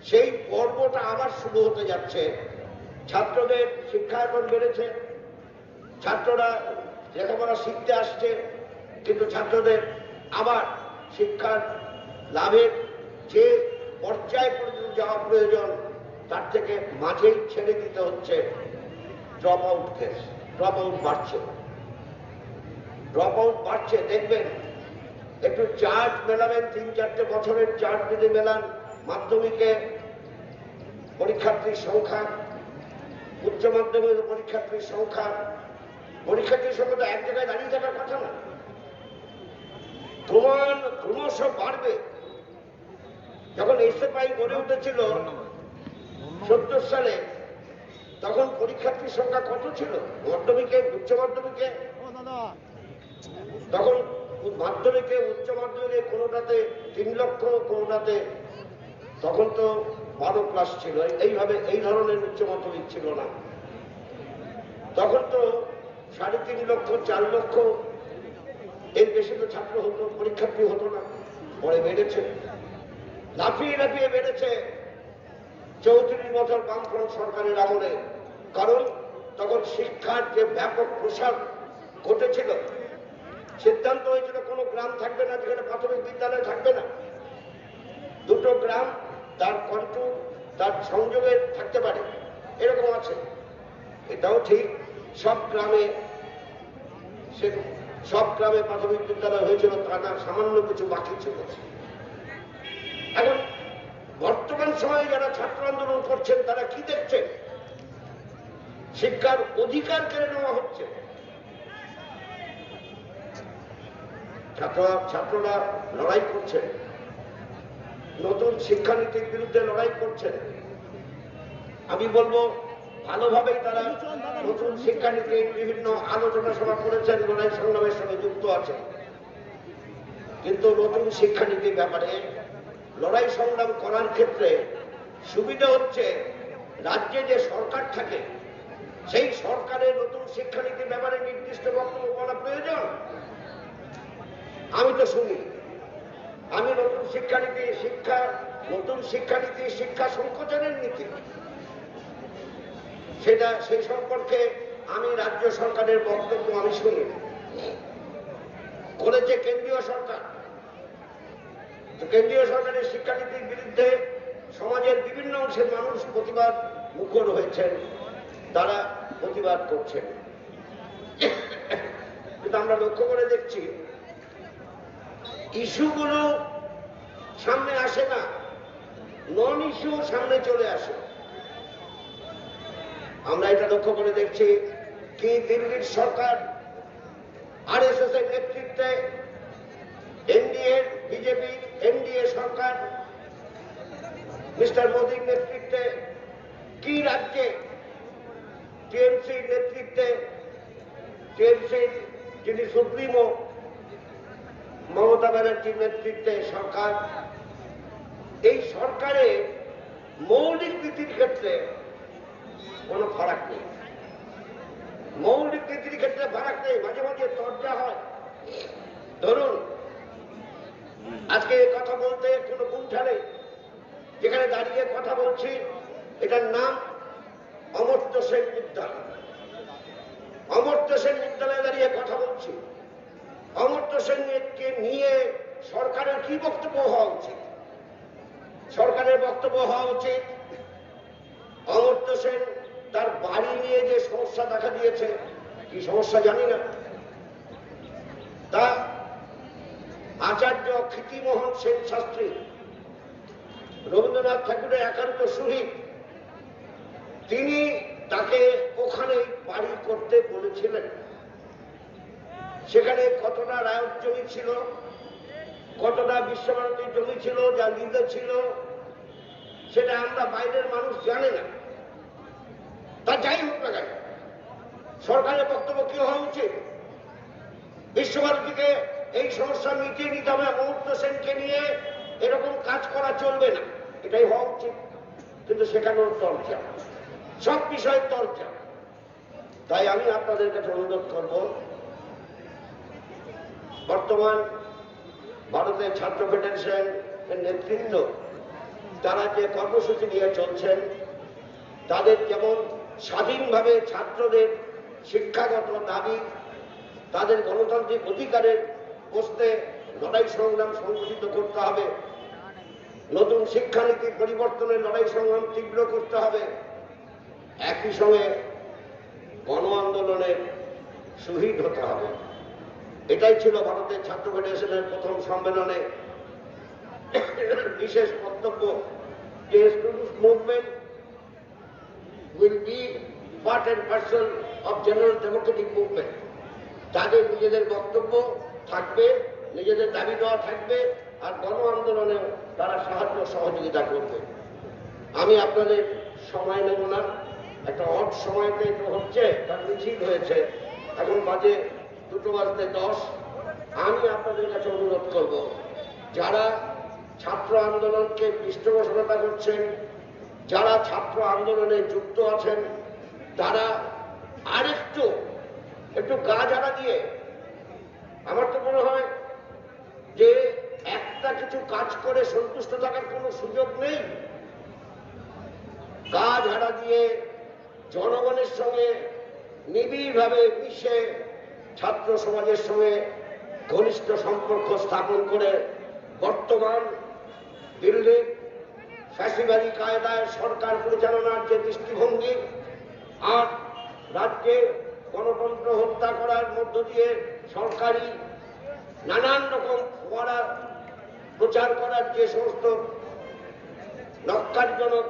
সেই পর্বটা আবার শুরু হতে যাচ্ছে। ছাত্রদের শিক্ষা এখন বেড়েছে, ছাত্ররা লেখাপড়া শিখতে আসছে, কিন্তু ছাত্রদের আবার শিক্ষার লাভের যে পর্যায় পর্যন্ত যাওয়া প্রয়োজন, তার থেকে মাঝেই ছেড়ে দিতে হচ্ছে। Drop out case, drop out বাড়ছে, ড্রপ আউট বাড়ছে। দেখবেন, একটু চার্ট মেলাবেন, 3-4 বছরের চার্ট যদি মেলান, মাধ্যমিকে পরীক্ষার্থীর সংখ্যা, উচ্চ মাধ্যমিক পরীক্ষার্থীর সংখ্যা তো এক জায়গায় দাঁড়িয়ে থাকার কথা না, ক্রমশ বাড়বে। যখন এসএফআই গড়ে উঠেছিল 70 সালে, তখন পরীক্ষার্থীর সংখ্যা কত ছিল মাধ্যমিকে, উচ্চ মাধ্যমিকে? তখন মাধ্যমিকে, উচ্চ মাধ্যমিকে কোনোটাতে 3 লক্ষ, কোনোটাতে, তখন তো 12 ক্লাস ছিল। এইভাবে এই ধরনের উচ্চ মাধ্যমিক ছিল না। তখন তো 3.5 লক্ষ, 4 লক্ষ, এর বেশি তো ছাত্র হতো, পরীক্ষার্থী হতো না। পরে বেড়েছে, লাফিয়ে লাফিয়ে বেড়েছে 34 বছর বামফ্রন্ট সরকারের আমলে। কারণ তখন শিক্ষার যে ব্যাপক প্রসার ঘটেছিল, সিদ্ধান্ত হয়েছিল কোনো গ্রাম থাকবে না যেখানে প্রাথমিক বিদ্যালয় থাকবে না। 2টো গ্রাম তার কন্ট্রোল, তার সংযোগে থাকতে পারে, এরকম আছে। এটাও ঠিক, সব গ্রামে প্রাথমিক বিদ্যালয় হয়েছিল তা না, সামান্য কিছু বাকি ছিল। এখন বর্তমান সময়ে যারা ছাত্র আন্দোলন করছেন, তারা কি দেখছেন? শিক্ষার অধিকার কেড়ে নেওয়া হচ্ছে। ছাত্ররা লড়াই করছেন, নতুন শিক্ষানীতির বিরুদ্ধে লড়াই করছেন। আমি বলবো, ভালোভাবেই তারা নতুন শিক্ষানীতির বিভিন্ন আলোচনা সভা করেছেন, লড়াই সংগ্রামের সঙ্গে যুক্ত আছে। কিন্তু নতুন শিক্ষানীতির ব্যাপারে লড়াই সংগ্রাম করার ক্ষেত্রে সুবিধা হচ্ছে, রাজ্যে যে সরকার থাকে, সেই সরকারের নতুন শিক্ষানীতির ব্যাপারে নির্দিষ্ট বক্তব্য বলা প্রয়োজন। আমি তো শুনি, আমি নতুন শিক্ষানীতি শিক্ষা সংকোচনের নীতি, সেটা সেই সম্পর্কে আমি রাজ্য সরকারের বক্তব্য আমি শুনি। করেছে কেন্দ্রীয় সরকার। কেন্দ্রীয় সরকারের শিক্ষানীতির বিরুদ্ধে সমাজের বিভিন্ন অংশের মানুষ প্রতিবাদ মুখর হয়েছেন, তারা প্রতিবাদ করছেন। কিন্তু আমরা লক্ষ্য করে দেখছি, ইস্যুগুলো সামনে আসে না, নন ইস্যু সামনে চলে আসে। আমরা এটা লক্ষ্য করে দেখছি, কি দিল্লির সরকার আরএসএস এর নেতৃত্বে এনডিএ বিজেপি এনডিএ সরকার মিস্টার মোদীর নেতৃত্বে, কি রাজ্যে টিএমসির নেতৃত্বে, টিএমসির যিনি সুপ্রিমো মমতা ব্যানার্জির নেতৃত্বে সরকার, এই সরকারের মৌলিক নীতির ক্ষেত্রে কোনো ফারাক নেই। মৌলিক নীতির ক্ষেত্রে ফারাক নেই, মাঝে মাঝে চর্চা হয়। ধরুন আজকে কথা বলতে কোনো কুণ্ঠা নেই, যেখানে দাঁড়িয়ে কথা বলছি এটার নাম অমর্ত্য সেন বিদ্যালয়। অমর্ত্য সেন বিদ্যালয়ে দাঁড়িয়ে কথা বলছি। অমর্ত্য সেনকে নিয়ে সরকারের কি বক্তব্য হওয়া উচিত? সরকারের বক্তব্য হওয়া উচিত, অমর্ত্য সেন তার বাড়ি নিয়ে যে সমস্যা দেখা দিয়েছে, কি সমস্যা জানি না, তা আচার্য ক্ষিতিমোহন সেন শাস্ত্রী রবীন্দ্রনাথ ঠাকুরের একান্ত শহীদ, তিনি তাকে ওখানে বাড়ি করতে বলেছিলেন। সেখানে কতটা রায়ত জমি ছিল, কতটা বিশ্বভারতীর জমি ছিল, যা লিগে ছিল, সেটা আমরা বাইরের মানুষ জানে না। তা যাই হোক না কেন, সরকারের বক্তব্য কি হওয়া উচিত? বিশ্বভারতীকে এই সমস্যা মিটিয়ে নিতে হবে, অমর্ত্য সেনকে নিয়ে এরকম কাজ করা চলবে না, এটাই হওয়া উচিত। কিন্তু সেখানেও চর্চা, সব বিষয়ে চর্চা। তাই আমি আপনাদের কাছে অনুরোধ করব, বর্তমান ভারতের ছাত্র ফেডারেশন এর নেতৃত্ব তারা যে কর্মসূচি নিয়ে চলছেন, তাদের যেমন স্বাধীনভাবে ছাত্রদের শিক্ষাগত দাবি, তাদের গণতান্ত্রিক অধিকারের প্রশ্নে লড়াই সংগ্রাম সংগঠিত করতে হবে, নতুন শিক্ষানীতি পরিবর্তনের লড়াই সংগ্রাম তীব্র করতে হবে, একই সঙ্গে গণ আন্দোলনের শহীদ হতে হবে। এটাই ছিল ভারতের ছাত্র ফেডারেশনের প্রথম সম্মেলনে বিশেষ বক্তব্য, যে students movement will be part and parcel of general democratic movement. তাদের নিজেদের বক্তব্য থাকবে, নিজেদের দাবি দেওয়া থাকবে, আর গণ আন্দোলনে তারা সাহায্য সহযোগিতা করবে। আমি আপনাদের সময় নেব না, একটা অড সময়তে তো হচ্ছে, তার মিছিল হয়েছে, এখন বাজে 2:10। আমি আপনাদের কাছে অনুরোধ করব, যারা ছাত্র আন্দোলনকে পৃষ্ঠপোষকতা করছেন, যারা ছাত্র আন্দোলনে যুক্ত আছেন, তারা আরেকটু গা ঝাড়া দিয়ে, আমার তো মনে হয় যে একটা কিছু কাজ করে সন্তুষ্ট থাকার কোনো সুযোগ নেই। গা ঝাড়া দিয়ে জনগণের সঙ্গে নিবিড়ভাবে মিশে ছাত্র সমাজের সঙ্গে ঘনিষ্ঠ সম্পর্ক স্থাপন করে বর্তমান দিল্লির ফ্যাসিবাদী কায়দায় সরকার পরিচালনার যে দৃষ্টিভঙ্গি, আর রাজ্যে গণতন্ত্র হত্যা করার মধ্য দিয়ে সরকারি নানান রকম ফোয়ারা প্রচার করার যে সমস্ত নক্কারজনক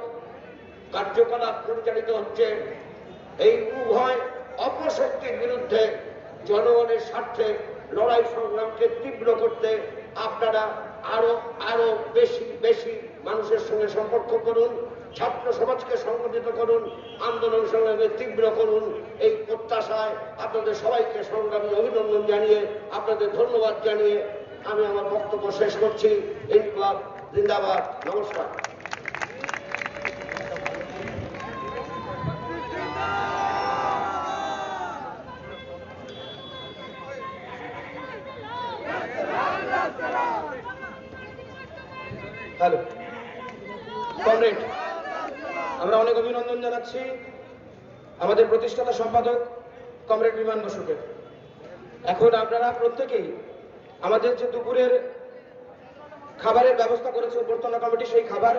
কার্যকলাপ পরিচালিত হচ্ছে, এই উভয় অপশক্তির বিরুদ্ধে জনগণের স্বার্থে লড়াই সংগ্রামকে তীব্র করতে আপনারা আরো বেশি মানুষের সঙ্গে সম্পর্ক করুন, ছাত্র সমাজকে সংগঠিত করুন, আন্দোলন সংগ্রামে তীব্র করুন। এই প্রত্যাশায় আপনাদের সবাইকে সংগ্রামী অভিনন্দন জানিয়ে, আপনাদের ধন্যবাদ জানিয়ে আমি আমার বক্তব্য শেষ করছি। ইনকলাব জিন্দাবাদ। নমস্কার।
হ্যালো কমরেড, আমরা অনেক অভিনন্দন জানাচ্ছি আমাদের প্রতিষ্ঠাতা সম্পাদক কমরেড বিমান বসুকে। এখন আপনারা প্রত্যেকেই আমাদের যে দুপুরের খাবারের ব্যবস্থা করেছে অভ্যর্থনা কমিটি, সেই খাবার